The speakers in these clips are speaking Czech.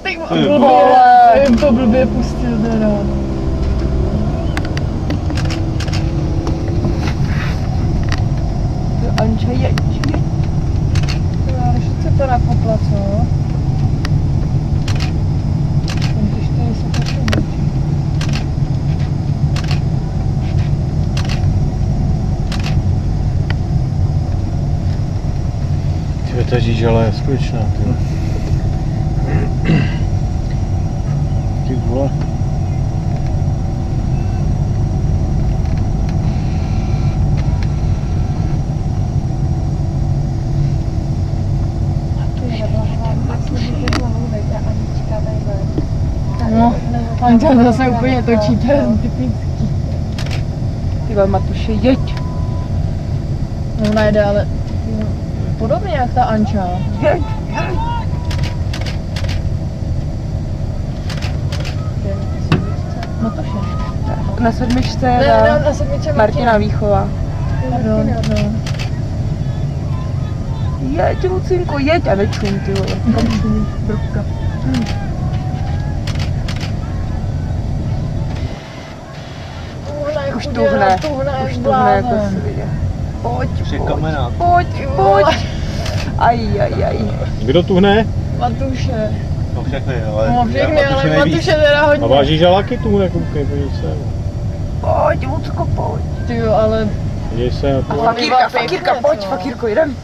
Ty vole, jim to blbě pustil teda. Anča, jeď. Když se to nakopla, co? Když to se to Ta žížala je skutečná, ty vole. No, Anča zase úplně točí, to je typický. Ty vole, Matuše, jeď. No najde, ale podobně jak ta Anča. Jeď. Matuše. Na sedmičce Ne, na sedmičce Martina Výchova. No. Jeď, Lucinko, jeď a nečum, ty vole. Kam čumí, brvka. Už tuhne jako svině. Pojď. Kdo tuhne? Matuše. No všechny, ale... No všechny, ale Matuše teda hodně. A váží žaláky tuhne, koukej, podívej se. Pojď, Lucko, pojď. Ty jo, ale... Podívej se. A fakírka, pojď, fakírko, jedem.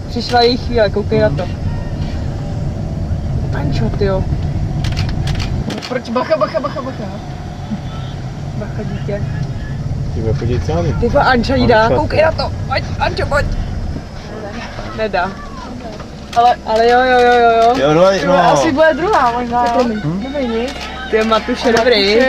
Přišla její chvíle, koukej na to. Pančo, tyjo. Proč? Bacha. Bacha, dítě. Ty bude podívej se na mě. Ty Anča jí dá, koukej na to. Pojď, Ančo, pojď. Nedá. Ale jo. Jo, no. Asi bude druhá možná, jo. Dobrý nic. Ty Matuše, dobrý.